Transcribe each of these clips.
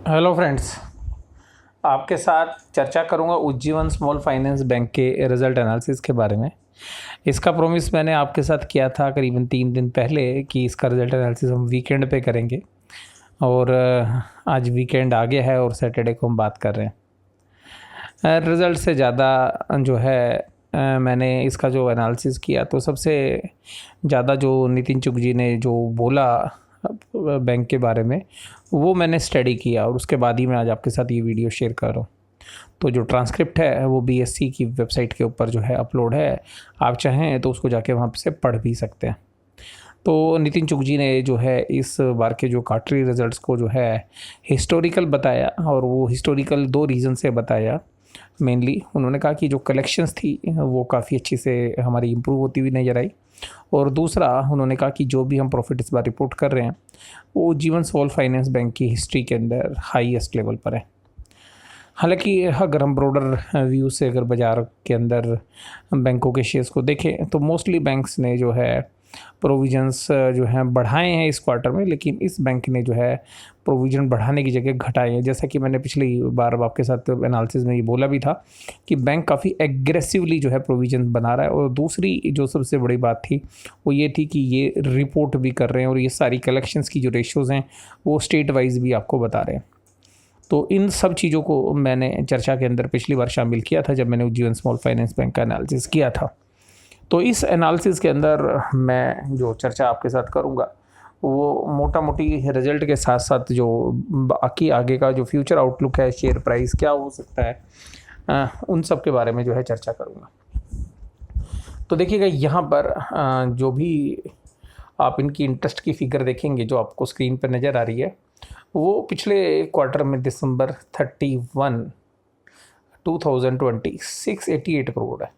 Hello friends. आपके साथ चर्चा करूंगा उज्जीवन स्मॉल फाइनेंस बैंक के रिज़ल्ट एनालिसिस के बारे में। इसका प्रॉमिस मैंने आपके साथ किया था करीबन 3 दिन पहले कि इसका रिज़ल्ट एनालिसिस हम वीकेंड पे करेंगे और आज वीकेंड आ गया है और सैटरडे को हम बात कर रहे हैं। रिज़ल्ट से ज़्यादा जो है मैंने इसका जो एनालिसिस किया तो सबसे ज़्यादा जो नितिन चुग जी ने जो बोला बैंक के बारे में वो मैंने स्टडी किया और उसके बाद ही मैं आज आपके साथ ये वीडियो शेयर कर रहा हूँ। तो जो ट्रांसक्रिप्ट है वो बीएससी की वेबसाइट के ऊपर जो है अपलोड है, आप चाहें तो उसको जाके वहाँ से पढ़ भी सकते हैं। तो नितिन चुग जी ने जो है इस बार के जो क्वार्टरली रिजल्ट्स को जो है हिस्टोरिकल बताया और वो हिस्टोरिकल 2 रीज़न से बताया। मेनली उन्होंने कहा कि जो कलेक्शंस थी वो काफ़ी अच्छी से हमारी इम्प्रूव होती हुई नज़र आई और दूसरा उन्होंने कहा कि जो भी हम प्रॉफिट इस बार रिपोर्ट कर रहे हैं वो जीवन स्मॉल फाइनेंस बैंक की हिस्ट्री के अंदर हाईएस्ट लेवल पर है। हालांकि अगर हम ब्रॉडर व्यू से अगर बाज़ार के अंदर बैंकों के शेयर्स को देखें तो मोस्टली बैंक्स ने जो है प्रोविजंस जो हैं बढ़ाए हैं इस क्वार्टर में, लेकिन इस बैंक ने जो है प्रोविज़न बढ़ाने की जगह घटाए हैं। जैसा कि मैंने पिछली बार आपके साथ एनालिसिस में ये बोला भी था कि बैंक काफ़ी एग्रेसिवली जो है प्रोविज़न बना रहा है और दूसरी जो सबसे बड़ी बात थी वो ये थी कि ये रिपोर्ट भी कर रहे हैं और ये सारी कलेक्शंस की जो रेशियोज़ हैं वो स्टेट वाइज भी आपको बता रहे हैं। तो इन सब चीज़ों को मैंने चर्चा के अंदर पिछली बार शामिल किया था जब मैंने उज्जीवन स्मॉल फाइनेंस बैंक का एनालिसिस किया था। तो इस एनालिसिस के अंदर मैं जो चर्चा आपके साथ करूंगा वो मोटा मोटी रिजल्ट के साथ साथ जो बाकी आगे का जो फ्यूचर आउटलुक है, शेयर प्राइस क्या हो सकता है, उन सब के बारे में जो है चर्चा करूंगा। तो देखिएगा यहाँ पर जो भी आप इनकी इंटरेस्ट की फिगर देखेंगे जो आपको स्क्रीन पर नज़र आ रही है वो पिछले क्वार्टर में दिसंबर 31, 2020 688 करोड़ है,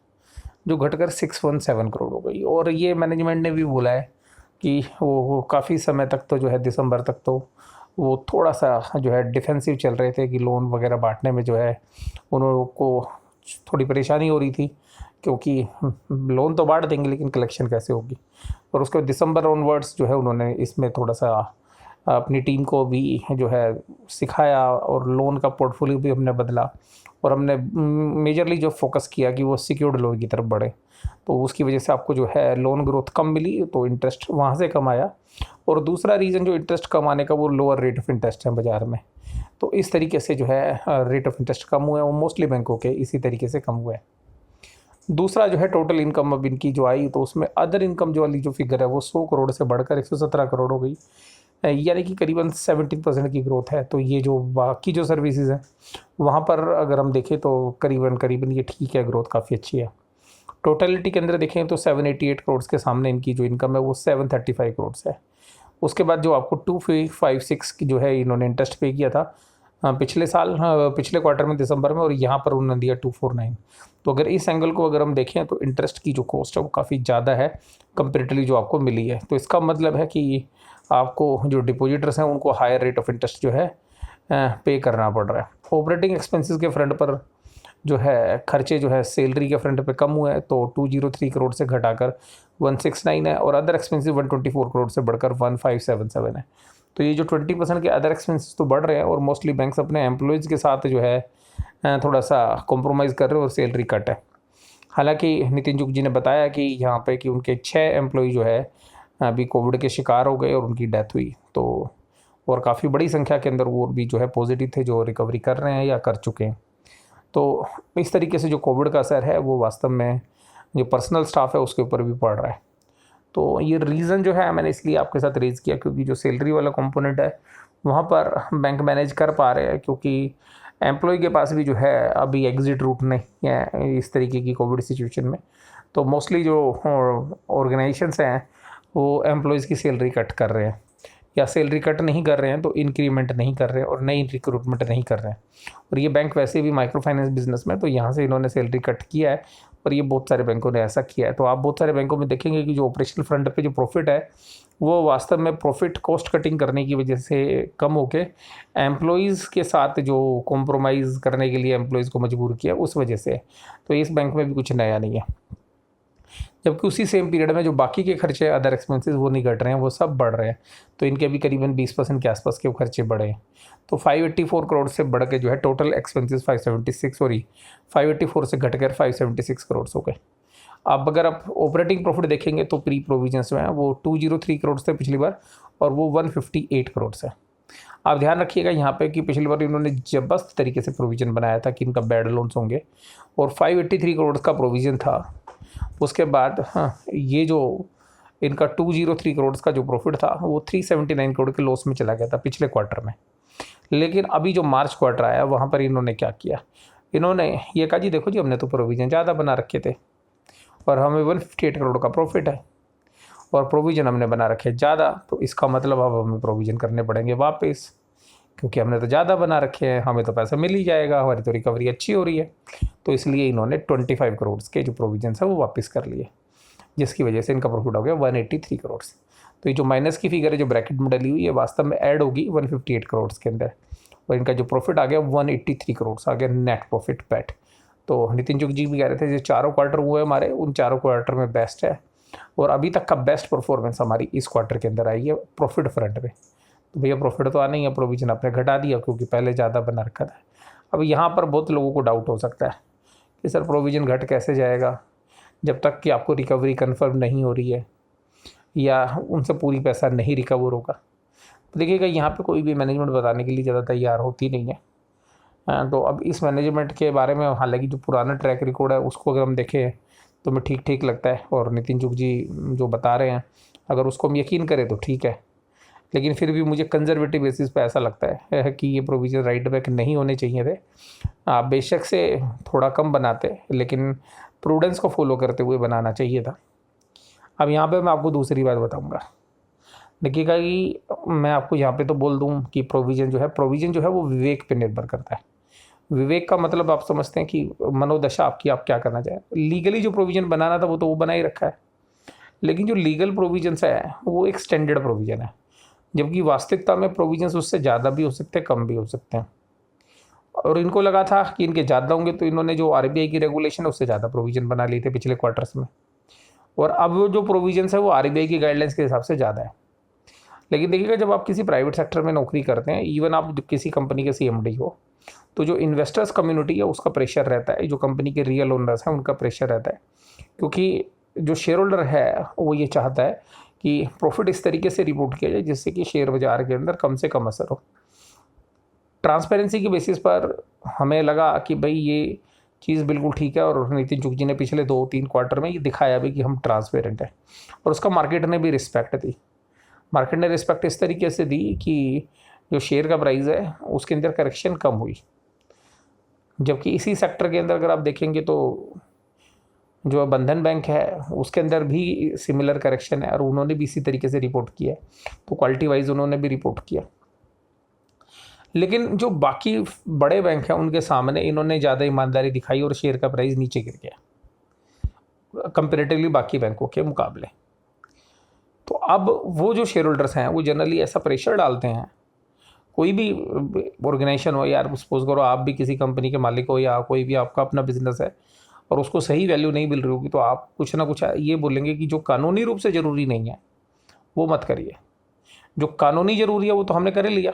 जो घटकर 617 करोड़ हो गई। और ये मैनेजमेंट ने भी बोला है कि वो काफ़ी समय तक तो जो है दिसंबर तक तो वो थोड़ा सा जो है डिफेंसिव चल रहे थे कि लोन वगैरह बांटने में जो है उनको थोड़ी परेशानी हो रही थी, क्योंकि लोन तो बांट देंगे लेकिन कलेक्शन कैसे होगी। और उसके बाद दिसंबर ऑनवर्ड्स जो है उन्होंने इसमें थोड़ा सा अपनी टीम को भी जो है सिखाया और लोन का पोर्टफोलियो भी हमने बदला और हमने मेजरली जो फोकस किया कि वो सिक्योर्ड लोन की तरफ बढ़े। तो उसकी वजह से आपको जो है लोन ग्रोथ कम मिली तो इंटरेस्ट वहाँ से कम आया। और दूसरा रीज़न जो इंटरेस्ट कम आने का वो लोअर रेट ऑफ इंटरेस्ट है बाज़ार में। तो इस तरीके से जो है रेट ऑफ इंटरेस्ट कम हुए हैं, वो मोस्टली बैंकों के इसी तरीके से कम हुए हैं। दूसरा जो है टोटल इनकम अब इनकी जो आई तो उसमें अदर इनकम जो वाली जो फिगर है वो 100 करोड़ से बढ़कर 117 करोड़ हो गई, यानी कि करीबन 17% की ग्रोथ है। तो ये जो बाकी जो सर्विसेज हैं वहाँ पर अगर हम देखें तो करीबन ये ठीक है, ग्रोथ काफ़ी अच्छी है। टोटलिटी के अंदर देखें तो 788 करोड़ के सामने इनकी जो इनकम है वो 735 करोड़ है। उसके बाद जो आपको 256 की जो है इन्होंने इंटरेस्ट पे किया था पिछले साल, पिछले क्वार्टर में दिसंबर में, और यहाँ पर उन्होंने दिया 249। तो अगर इस एंगल को अगर हम देखें तो इंटरेस्ट की जो कॉस्ट है वो काफ़ी ज़्यादा है कंपेरेटिवली जो आपको मिली है। तो इसका मतलब है कि आपको जो डिपॉजिटर्स हैं उनको हायर रेट ऑफ इंटरेस्ट जो है पे करना पड़ रहा है। ऑपरेटिंग एक्सपेंसेस के फ्रंट पर जो है खर्चे जो है सैलरी के फ्रंट पे कम हुए हैं तो 203 करोड़ से घटाकर 169 है और अदर एक्सपेंसेस 124 करोड़ से बढ़कर 1577 है। तो ये जो 20% के अदर एक्सपेंसेस तो बढ़ रहे हैं और मोस्टली बैंक्स अपने एम्प्लॉयज़ के साथ जो है थोड़ा सा कॉम्प्रोमाइज़ कर रहे हैं और सैलरी कट है। हालांकि नितिन चुग जी ने बताया कि यहाँ पे कि उनके 6 एम्प्लॉय जो है अभी कोविड के शिकार हो गए और उनकी डेथ हुई। तो और काफ़ी बड़ी संख्या के अंदर वो भी जो है पॉजिटिव थे जो रिकवरी कर रहे हैं या कर चुके हैं। तो इस तरीके से जो कोविड का असर है वो वास्तव में जो पर्सनल स्टाफ है उसके ऊपर भी पड़ रहा है। तो ये रीज़न जो है मैंने इसलिए आपके साथ रेज़ किया क्योंकि जो सैलरी वाला कंपोनेंट है वहाँ पर बैंक मैनेज कर पा रहे हैं, क्योंकि एम्प्लॉय के पास भी जो है अभी एग्ज़िट रूट नहीं है इस तरीके की कोविड सिचुएशन में। तो मोस्टली जो ऑर्गेनाइजेशंस हैं वो एम्प्लॉयज़ की सैलरी कट कर रहे हैं, या सैलरी कट नहीं कर रहे हैं तो इंक्रीमेंट नहीं कर रहे हैं और नई रिक्रूटमेंट नहीं कर रहे हैं। और ये बैंक वैसे भी माइक्रो फाइनेंस बिजनेस में, तो यहाँ से इन्होंने सैलरी कट किया है और ये बहुत सारे बैंकों ने ऐसा किया है। तो आप बहुत सारे बैंकों में देखेंगे कि जो ऑपरेशनल फ्रंट पे जो प्रॉफिट है वो वास्तव में प्रॉफिट कॉस्ट कटिंग करने की वजह से कम होके एम्प्लॉयज़ के साथ जो कॉम्प्रोमाइज़ करने के लिए एम्प्लॉयज़ को मजबूर किया उस वजह से। तो इस बैंक में भी कुछ नया नहीं है। जबकि उसी सेम पीरियड में जो बाकी के खर्चे अदर एक्सपेंसेस वो नहीं घट रहे हैं, वो सब बढ़ रहे हैं। तो इनके भी करीबन 20% के आसपास के खर्चे बढ़े हैं। तो 584 करोड़ से बढ़ के जो है टोटल एक्सपेंसेस 584 से घटकर 576 करोड़ हो गए। अब अगर आप ऑपरेटिंग प्रॉफिट देखेंगे तो प्री प्रोविजंस में है वो 203 करोड़ थे पिछली बार, और वो 158 करोड़ है। आप ध्यान रखिएगा यहाँ पे कि पिछली बार इन्होंने जबरदस्त तरीके से प्रोविज़न बनाया था कि इनका बैड लोन्स होंगे, और 583 करोड़ का प्रोविज़न था। उसके बाद हाँ, ये जो इनका 203 करोड़ का जो प्रॉफिट था वो 379 करोड़ के लॉस में चला गया था पिछले क्वार्टर में। लेकिन अभी जो मार्च क्वार्टर आया वहाँ पर इन्होंने क्या किया, इन्होंने ये कहा जी देखो जी हमने तो प्रोविज़न ज़्यादा बना रखे थे और हमें 158 करोड़ का प्रॉफिट है और प्रोविज़न हमने बना रखे ज़्यादा, तो इसका मतलब अब हमें प्रोविज़न करने पड़ेंगे वापस, क्योंकि हमने तो ज़्यादा बना रखे हैं, हमें तो पैसा मिल ही जाएगा, हमारी तो रिकवरी अच्छी हो रही है। तो इसलिए इन्होंने 25 करोड़ के जो प्रोविजन है वो वापस कर लिए, जिसकी वजह से इनका प्रॉफिट हो गया 183 करोड़। तो ये जो माइनस की फिगर है जो ब्रैकेट में डली हुई है वास्तव में ऐड होगी 158 करोड़ के अंदर, और इनका जो प्रॉफिट आ गया 183 करोड़ आ गया नेट प्रॉफिट पैट। तो नितिन जुग जी भी कह रहे थे जो चारों क्वार्टर हुए हमारे, उन चारों क्वार्टर में बेस्ट है, और अभी तक का बेस्ट परफॉर्मेंस हमारी इस क्वार्टर के अंदर आई है प्रॉफिट फ्रंट में। तो भैया प्रॉफिट तो आना ही है, प्रोविजन आपने घटा दिया क्योंकि पहले ज़्यादा बना रखा था। अब यहाँ पर बहुत लोगों को डाउट हो सकता है कि सर प्रोविजन घट कैसे जाएगा जब तक कि आपको रिकवरी कन्फर्म नहीं हो रही है या उनसे पूरी पैसा नहीं रिकवर होगा। तो देखिएगा यहाँ पे कोई भी मैनेजमेंट बताने के लिए ज़्यादा तैयार होती नहीं है। तो अब इस मैनेजमेंट के बारे में हालांकि जो पुराना ट्रैक रिकॉर्ड है उसको अगर हम देखें तो हमें ठीक ठीक लगता है, और नितिन जुग जी जो बता रहे हैं अगर उसको हम यकीन करें तो ठीक है। लेकिन फिर भी मुझे कंजर्वेटिव बेसिस पे ऐसा लगता है कि ये प्रोविज़न राइट बैक नहीं होने चाहिए थे। आप बेशक से थोड़ा कम बनाते, लेकिन प्रूडेंस को फॉलो करते हुए बनाना चाहिए था। अब यहाँ पे मैं आपको दूसरी बात बताऊँगा। देखिएगा कि मैं आपको यहाँ पे तो बोल दूँ कि प्रोविज़न जो है वो विवेक पे निर्भर करता है। विवेक का मतलब आप समझते हैं कि मनोदशा आपकी, आप क्या करना चाहें। लीगली जो प्रोविज़न बनाना था वो तो वो बना ही रखा है, लेकिन जो लीगल प्रोविजंस है वो एक स्टैंडर्ड प्रोविज़न है, जबकि वास्तविकता में प्रोविजंस उससे ज़्यादा भी हो सकते हैं, कम भी हो सकते हैं। और इनको लगा था कि इनके ज़्यादा होंगे, तो इन्होंने जो आरबीआई की रेगुलेशन है उससे ज़्यादा प्रोविज़न बना लिए थे पिछले क्वार्टर्स में, और अब वो जो प्रोविजंस है वो आरबीआई की गाइडलाइंस के हिसाब से ज़्यादा है। लेकिन देखिएगा जब आप किसी प्राइवेट सेक्टर में नौकरी करते हैं, इवन आप किसी कंपनी के सीएमडी हो, तो जो इन्वेस्टर्स कम्युनिटी है उसका प्रेशर रहता है, जो कंपनी के रियल ओनर्स हैं उनका प्रेशर रहता है, क्योंकि जो शेयर होल्डर है वो ये चाहता है कि प्रॉफिट इस तरीके से रिपोर्ट किया जाए जिससे कि शेयर बाजार के अंदर कम से कम असर हो। ट्रांसपेरेंसी के बेसिस पर हमें लगा कि भाई ये चीज़ बिल्कुल ठीक है, और नितिन जुग जी ने पिछले 2-3 क्वार्टर में ये दिखाया भी कि हम ट्रांसपेरेंट है, और उसका मार्केट ने भी रिस्पेक्ट दी। मार्केट ने रिस्पेक्ट इस तरीके से दी कि जो शेयर का प्राइस है उसके अंदर करेक्शन कम हुई, जबकि इसी सेक्टर के अंदर अगर आप देखेंगे तो जो बंधन बैंक है उसके अंदर भी सिमिलर करेक्शन है, और उन्होंने भी इसी तरीके से रिपोर्ट किया है, तो क्वालिटी वाइज उन्होंने भी रिपोर्ट किया। लेकिन जो बाकी बड़े बैंक हैं उनके सामने इन्होंने ज़्यादा ईमानदारी दिखाई और शेयर का प्राइस नीचे गिर गया कंपेरेटिवली बाकी बैंकों के मुकाबले। तो अब वो जो शेयर होल्डर्स हैं वो जनरली ऐसा प्रेशर डालते हैं, कोई भी ऑर्गेनाइजेशन हो, यार सपोज करो आप भी किसी कंपनी के मालिक हो या कोई भी आपका अपना बिजनेस है और उसको सही वैल्यू नहीं मिल रही होगी, तो आप कुछ ना कुछ ये बोलेंगे कि जो कानूनी रूप से ज़रूरी नहीं है वो मत करिए, जो कानूनी ज़रूरी है वो तो हमने कर लिया,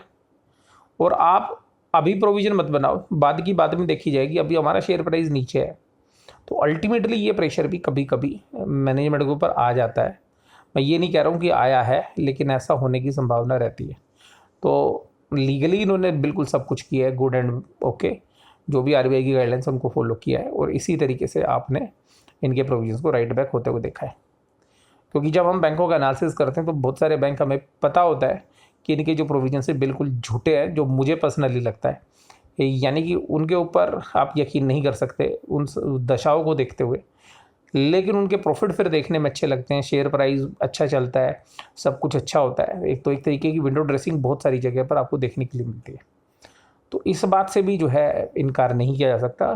और आप अभी प्रोविज़न मत बनाओ, बाद की बात में देखी जाएगी, अभी हमारा शेयर प्राइस नीचे है। तो अल्टीमेटली ये प्रेशर भी कभी कभी मैनेजमेंट के ऊपर आ जाता है। मैं ये नहीं कह रहा हूँ कि आया है, लेकिन ऐसा होने की संभावना रहती है। तो लीगली इन्होंने बिल्कुल सब कुछ किया है, गुड एंड ओके, जो भी आरबीआई की गाइडलाइंस उनको फॉलो किया है, और इसी तरीके से आपने इनके प्रोविजंस को राइट बैक होते हुए देखा है। क्योंकि जब हम बैंकों का एनालिसिस करते हैं तो बहुत सारे बैंक हमें पता होता है कि इनके जो प्रोविजन से बिल्कुल झूठे हैं, जो मुझे पर्सनली लगता है, यानी कि उनके ऊपर आप यकीन नहीं कर सकते उन दशाओं को देखते हुए, लेकिन उनके प्रॉफिट फिर देखने में अच्छे लगते हैं, शेयर प्राइस अच्छा चलता है, सब कुछ अच्छा होता है। एक तरीके की विंडो ड्रेसिंग बहुत सारी जगह पर आपको देखने के लिए मिलती है। तो इस बात से भी जो है इनकार नहीं किया जा सकता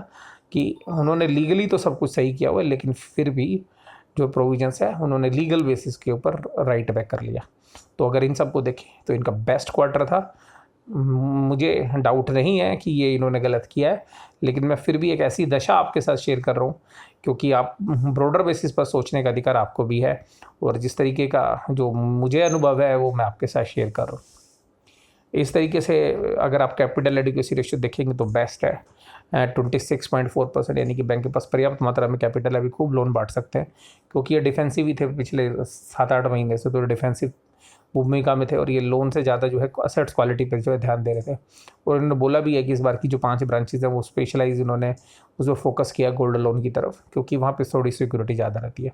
कि उन्होंने लीगली तो सब कुछ सही किया हुआ है, लेकिन फिर भी जो प्रोविजंस है उन्होंने लीगल बेसिस के ऊपर राइट बैक कर लिया। तो अगर इन सबको देखें तो इनका बेस्ट क्वार्टर था। मुझे डाउट नहीं है कि ये इन्होंने गलत किया है, लेकिन मैं फिर भी एक ऐसी दशा आपके साथ शेयर कर रहा हूँ क्योंकि आप ब्रॉडर बेसिस पर सोचने का अधिकार आपको भी है, और जिस तरीके का जो मुझे अनुभव है वो मैं आपके साथ शेयर कर रहा हूँ। इस तरीके से अगर आप कैपिटल एडिक्वेसी रेशियो देखेंगे तो बेस्ट है 26.4%, यानी कि बैंक के पास पर्याप्त मात्रा में कैपिटल है, अभी खूब लोन बांट सकते हैं क्योंकि ये डिफेंसिव ही थे पिछले 7-8 महीने से, तो डिफेंसिव भूमिका में थे और ये लोन से ज़्यादा जो है असेट्स क्वालिटी पर जो है ध्यान दे रहे थे। और इन्होंने बोला भी है कि इस बार की जो 5 ब्रांचेज हैं वो स्पेशलाइज इन्होंने उस पर फोकस किया गोल्ड लोन की तरफ, क्योंकि वहाँ पे थोड़ी सिक्योरिटी ज़्यादा रहती है।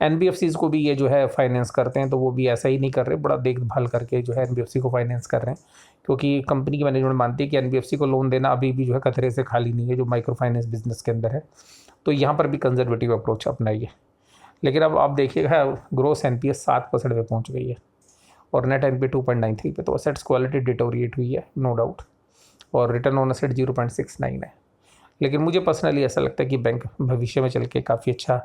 एनबीएफसीज़ को भी ये जो है फाइनेंस करते हैं, तो वो भी ऐसा ही नहीं कर रहे, बड़ा देखभाल करके जो है एनबीएफसी को फाइनेंस कर रहे हैं, क्योंकि कंपनी की मैनेजमेंट मानती है कि एनबीएफसी को लोन देना अभी भी जो है खतरे से खाली नहीं है जो माइक्रो फाइनेंस बिजनेस के अंदर है। तो यहाँ पर भी कंजर्वेटिव अप्रोच अपनाइए। लेकिन अब आप देखिएगा ग्रोस एनपीए 7% पे पहुँच गई है और नेट एनपीए 2.93 पे, तो असेट्स क्वालिटी डिटोरिएट हुई है नो डाउट, और रिटर्न ऑन असेट 0.69 है। लेकिन मुझे पर्सनली ऐसा लगता है कि बैंक भविष्य में चल के काफ़ी अच्छा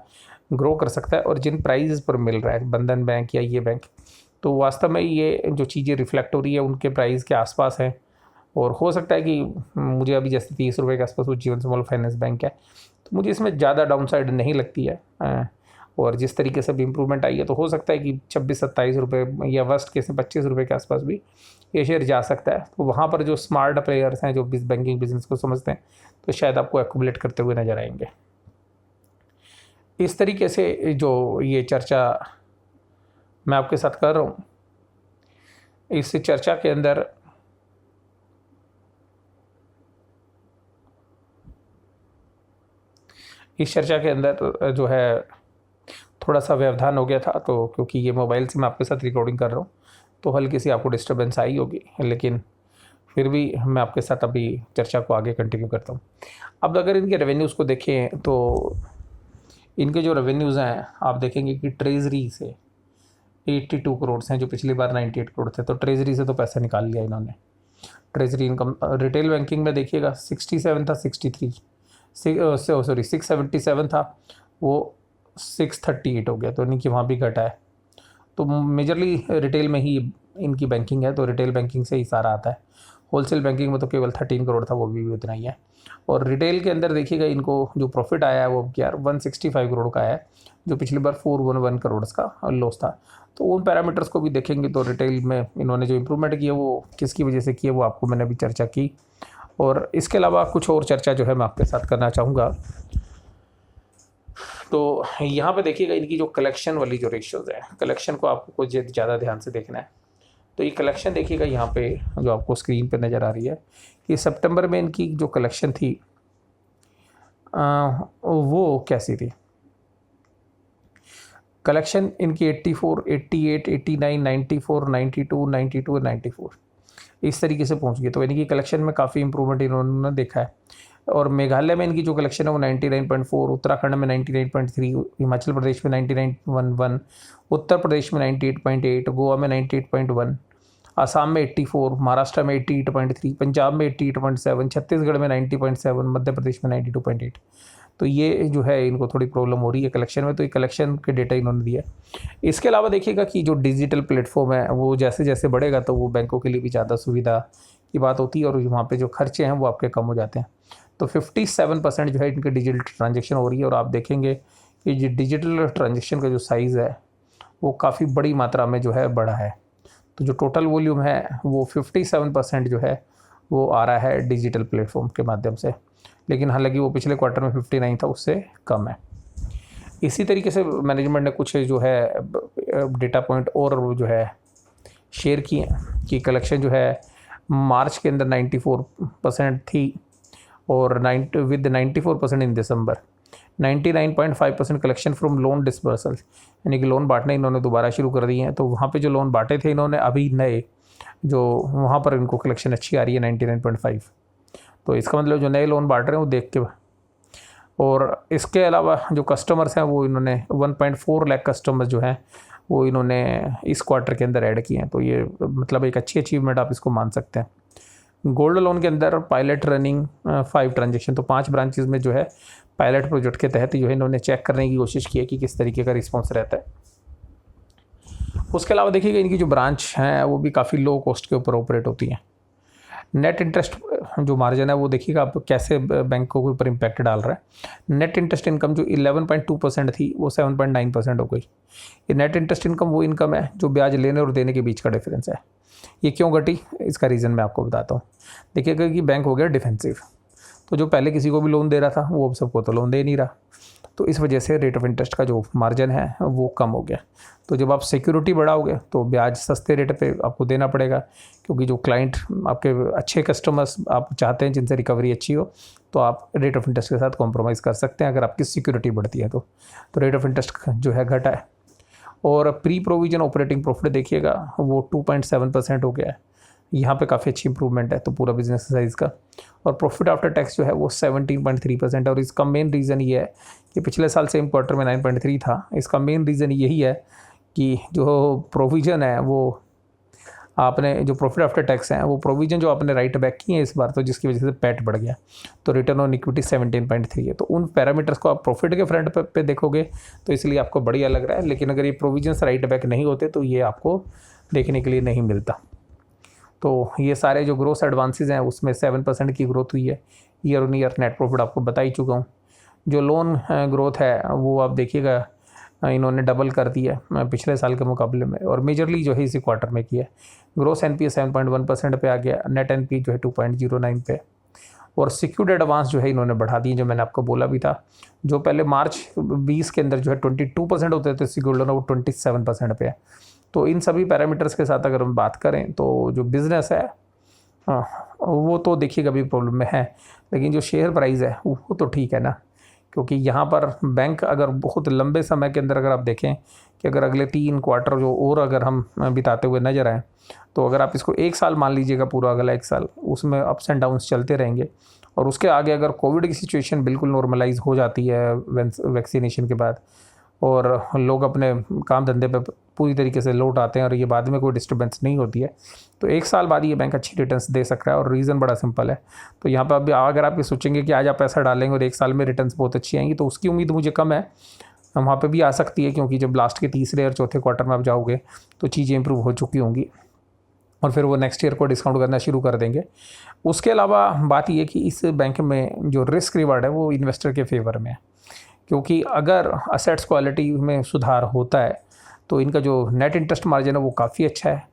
ग्रो कर सकता है, और जिन प्राइजेस पर मिल रहा है बंधन बैंक या ये बैंक, तो वास्तव में ये जो चीज़ें रिफ्लेक्ट हो रही है उनके प्राइस के आसपास है। और हो सकता है कि मुझे अभी जैसे 30 रुपये के आसपास वो जीवन स्मॉल फाइनेंस बैंक है, तो मुझे इसमें ज़्यादा डाउन साइड नहीं लगती है। और जिस तरीके से भी इम्प्रूवमेंट आई है तो हो सकता है कि 26-27 रुपये या वर्स्ट केस में 25 रुपये के आसपास भी ये शेयर जा सकता है। तो वहाँ पर जो स्मार्ट प्लेयर्स हैं जो बैंकिंग बिजनेस को समझते हैं तो शायद आपको एक्यूमुलेट करते हुए नजर आएंगे। इस तरीके से जो ये चर्चा मैं आपके साथ कर रहा हूँ, इस चर्चा के अंदर जो है थोड़ा सा व्यवधान हो गया था, तो क्योंकि ये मोबाइल से मैं आपके साथ रिकॉर्डिंग कर रहा हूँ तो हल्की सी आपको डिस्टर्बेंस आई होगी, लेकिन फिर भी मैं आपके साथ अभी चर्चा को आगे कंटिन्यू करता हूँ। अब अगर इनके रेवेन्यूज़ को देखें तो इनके जो रेवेन्यूज़ हैं आप देखेंगे कि ट्रेजरी से 82 करोड़ हैं, जो पिछली बार 98 करोड़ थे, तो ट्रेजरी से तो पैसा निकाल लिया इन्होंने। ट्रेजरी इनकम रिटेल बैंकिंग में देखिएगा 67 था, 677 था, वो 638 हो गया, तो यानी कि वहाँ भी घटा है। तो मेजरली रिटेल में ही इनकी बैंकिंग है, तो रिटेल बैंकिंग से ही सारा आता है। होलसेल बैंकिंग में तो केवल 13 करोड़ था, वो भी उतना ही है। और रिटेल के अंदर देखिएगा इनको जो प्रॉफिट आया है वो यार 165 करोड़ का है, जो पिछली बार 411 करोड़ का लॉस था। तो उन पैरामीटर्स को भी देखेंगे तो रिटेल में इन्होंने जो इम्प्रूवमेंट किया वो किसकी वजह से किया वो आपको मैंने अभी चर्चा की। और इसके अलावा कुछ और चर्चा जो है मैं आपके साथ करना चाहूँगा। तो यहाँ पे देखिएगा इनकी जो कलेक्शन वाली जो रेशियोज है, कलेक्शन को आपको कुछ ज़्यादा ध्यान से देखना है। तो ये कलेक्शन देखिएगा यहाँ पे जो आपको स्क्रीन पे नज़र आ रही है कि सितंबर में इनकी जो कलेक्शन थी वो कैसी थी। कलेक्शन इनकी 84, 88, 89, 94, 92, 92, 94 इस तरीके से पहुँच गई। तो यानी कि कलेक्शन में काफ़ी इंप्रूवमेंट इन्होंने देखा है। और मेघालय में इनकी जो कलेक्शन है वो 99.4, उत्तराखंड में 99.3, हिमाचल प्रदेश में 99.11, उत्तर प्रदेश में 98.8, गोवा में 98.1, आसाम में 84, महाराष्ट्र में 88.3, पंजाब में 88.7, छत्तीसगढ़ में 90.7, मध्य प्रदेश में 92.8। तो ये जो है इनको थोड़ी प्रॉब्लम हो रही है कलेक्शन में, तो ये कलेक्शन के डेटा इन्होंने दिया। इसके अलावा देखिएगा कि जो डिजिटल प्लेटफॉर्म है वो जैसे जैसे बढ़ेगा तो वो बैंकों के लिए भी ज़्यादा सुविधा की बात होती है, और वहाँ पे जो खर्चे हैं वो आपके कम हो जाते हैं। तो 57% जो है इनके डिजिटल ट्रांजेक्शन हो रही है, और आप देखेंगे कि जो डिजिटल ट्रांजेक्शन का जो साइज़ है वो काफ़ी बड़ी मात्रा में जो है बढ़ा है। तो जो टोटल वॉल्यूम है वो 57% जो है वो आ रहा है डिजिटल प्लेटफॉर्म के माध्यम से, लेकिन हालांकि वो पिछले क्वार्टर में 59 था, उससे कम है। इसी तरीके से मैनेजमेंट ने कुछ जो है डेटा पॉइंट और जो है शेयर किए कि कलेक्शन जो है मार्च के अंदर 94% थी, और 94% इन दिसंबर, 99.5% कलेक्शन फ्रॉम लोन डिसबर्सल, यानी कि लोन बांटने इन्होंने दोबारा शुरू कर दिए हैं। तो वहाँ पे जो लोन बांटे थे इन्होंने अभी नए, जो वहाँ पर इनको कलेक्शन अच्छी आ रही है 99.5। तो इसका मतलब जो नए लोन बांट रहे हैं वो देख के। और इसके अलावा जो कस्टमर्स हैं वो इन्होंने 1.4 लाख कस्टमर्स जो हैं वो इन्होंने इस क्वार्टर के अंदर ऐड किए हैं। तो ये मतलब एक अच्छी अचीवमेंट आप इसको मान सकते हैं। गोल्ड लोन के अंदर पायलट रनिंग 5 ट्रांजेक्शन, तो 5 ब्रांचेस में जो है पायलट प्रोजेक्ट के तहत जो है इन्होंने चेक करने की कोशिश की है कि किस तरीके का रिस्पॉन्स रहता है। उसके अलावा देखिएगा इनकी जो ब्रांच हैं वो भी काफ़ी लो कॉस्ट के ऊपर ऑपरेट होती हैं। नेट इंटरेस्ट जो मार्जिन है वो देखिएगा आप कैसे बैंकों के ऊपर इम्पैक्ट डाल रहा है। नेट इंटरेस्ट इनकम जो 11.2% थी वो 7.9% हो गई। ये नेट इंटरेस्ट इनकम वो इनकम है जो ब्याज लेने और देने के बीच का डिफरेंस है। ये क्यों घटी, इसका रीज़न मैं आपको बताता हूँ। देखिएगा कि बैंक हो गया डिफेंसिव, तो जो पहले किसी को भी लोन दे रहा था वो अब सबको तो लोन दे नहीं रहा, तो इस वजह से रेट ऑफ इंटरेस्ट का जो मार्जिन है वो कम हो गया। तो जब आप सिक्योरिटी बढ़ाओगे तो ब्याज सस्ते रेट पे आपको देना पड़ेगा, क्योंकि जो क्लाइंट आपके अच्छे कस्टमर्स आप चाहते हैं जिनसे रिकवरी अच्छी हो, तो आप रेट ऑफ इंटरेस्ट के साथ कॉम्प्रोमाइज़ कर सकते हैं अगर आपकी सिक्योरिटी बढ़ती है तो रेट ऑफ इंटरेस्ट जो है घटा है। और प्री प्रोविजन ऑपरेटिंग प्रॉफिट देखिएगा वो 2.7% हो गया है, यहाँ पे काफ़ी अच्छी इंप्रूवमेंट है तो पूरा बिजनेस साइज़ का। और प्रॉफिट आफ्टर टैक्स जो है वो 17.3% है। और इसका मेन रीज़न ये है कि पिछले साल सेम क्वार्टर में 9.3 था। इसका मेन रीज़न यही है कि जो प्रोविज़न है वो आपने जो प्रॉफिट आफ्टर टैक्स है वो प्रोविज़न जो आपने राइट बैक किए हैं इस बार, तो जिसकी वजह से पैट बढ़ गया, तो रिटर्न ऑन इक्विटी 17.3 है। तो उन पैरामीटर्स को आप प्रॉफिट के फ्रंट पे देखोगे तो इसलिए आपको बढ़िया लग रहा है, लेकिन अगर ये प्रोविजंस राइट बैक नहीं होते तो ये आपको देखने के लिए नहीं मिलता। तो ये सारे जो ग्रोथ एडवांसेस हैं उसमें 7% की ग्रोथ हुई है। Year on year net profit आपको बता ही चुका हूँ। जो लोन ग्रोथ है वो आप देखिएगा इन्होंने डबल कर दिया है पिछले साल के मुकाबले में, और मेजरली जो है इसी क्वार्टर में किया है। ग्रोस एनपीए 7.1% पे आ गया, नेट एनपीए जो है 2.09 पे, और सिक्योर्ड एडवांस जो है इन्होंने बढ़ा दिए, जो मैंने आपको बोला भी था। जो पहले मार्च 20 के अंदर जो है 22% होते थे सिक्योर्ड लोन, वो 27% पे है। तो इन सभी पैरामीटर्स के साथ अगर हम बात करें तो जो बिज़नेस है वो तो देखिए कभी प्रॉब्लम में है, लेकिन जो शेयर प्राइस है वो तो ठीक है ना, क्योंकि यहाँ पर बैंक अगर बहुत लंबे समय के अंदर अगर आप देखें कि अगर अगले 3 क्वार्टर जो और अगर हम बिताते हुए नजर आएँ, तो अगर आप इसको 1 साल मान लीजिएगा, पूरा अगला 1 साल उसमें अप्स एंड डाउन्स चलते रहेंगे, और उसके आगे अगर कोविड की सिचुएशन बिल्कुल नॉर्मलाइज हो जाती है वैक्सीनेशन के बाद, और लोग अपने काम धंधे पे पूरी तरीके से लौट आते हैं और ये बाद में कोई डिस्टर्बेंस नहीं होती है, तो 1 साल बाद ये बैंक अच्छी रिटर्न्स दे सकता है। और रीज़न बड़ा सिंपल है। तो यहाँ पर अभी अगर आप ये सोचेंगे कि आज आप पैसा डालेंगे और 1 साल में रिटर्न्स बहुत अच्छी आएंगी, तो उसकी उम्मीद मुझे कम है। वहाँ पे भी आ सकती है, क्योंकि जब लास्ट के तीसरे और चौथे क्वार्टर में आप जाओगे तो चीज़ें इंप्रूव हो चुकी होंगी, और फिर वो नेक्स्ट ईयर को डिस्काउंट करना शुरू कर देंगे। उसके अलावा बात ये कि इस बैंक में जो रिस्क रिवार्ड है वो इन्वेस्टर के फेवर में है, क्योंकि अगर असेट्स क्वालिटी में सुधार होता है तो इनका जो नेट इंटरेस्ट मार्जिन है वो काफ़ी अच्छा है।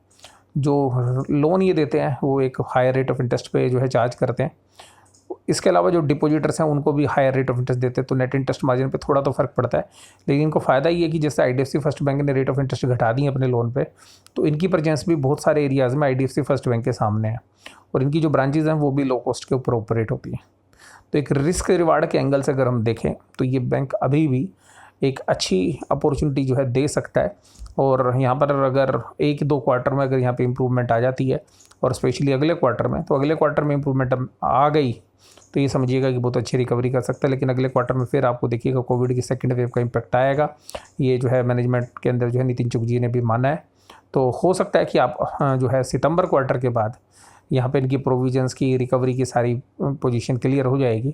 जो लोन ये देते हैं वो एक हायर रेट ऑफ इंटरेस्ट पे जो है चार्ज करते हैं। इसके अलावा जो डिपॉजिटर्स हैं उनको भी हायर रेट ऑफ इंटरेस्ट देते हैं, तो नेट इंटरेस्ट मार्जिन पे थोड़ा तो फ़र्क पड़ता है। लेकिन इनको फ़ायदा ये है कि जैसे आईडीएफसी फर्स्ट बैंक ने रेट ऑफ इंटरेस्ट घटा दी है अपने लोन पे, तो इनकी प्रेजेंस भी बहुत सारे एरियाज़ में आईडीएफसी फर्स्ट बैंक के सामने है, और इनकी जो ब्रांचेज हैं वो भी लो कॉस्ट के ऊपर ऑपरेट होती हैं। तो एक रिस्क रिवार्ड के एंगल से अगर हम देखें तो ये बैंक अभी भी एक अच्छी अपॉर्चुनिटी जो है दे सकता है। और यहाँ पर अगर 1-2 क्वार्टर में अगर यहाँ पे इम्प्रूवमेंट आ जाती है, और स्पेशली अगले क्वार्टर में, तो अगले क्वार्टर में इम्प्रूवमेंट आ गई तो ये समझिएगा कि बहुत अच्छी रिकवरी कर सकता है। लेकिन अगले क्वार्टर में फिर आपको देखिएगा कोविड की सेकंड वेव का इम्पैक्ट आएगा। ये जो है मैनेजमेंट के अंदर जो है नितिन चुग जी ने भी माना है। तो हो सकता है कि आप जो है सितंबर क्वार्टर के बाद यहाँ पे इनकी प्रोविजंस की रिकवरी की सारी पोजीशन क्लियर हो जाएगी,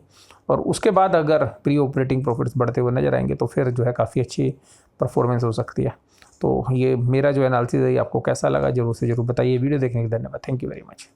और उसके बाद अगर प्री ऑपरेटिंग प्रॉफिट्स बढ़ते हुए नजर आएंगे तो फिर जो है काफ़ी अच्छी परफॉर्मेंस हो सकती है। तो ये मेरा जो एनालिसिस है, ये आपको कैसा लगा जरूर से जरूर बताइए। वीडियो देखने के धन्यवाद। Thank you very much.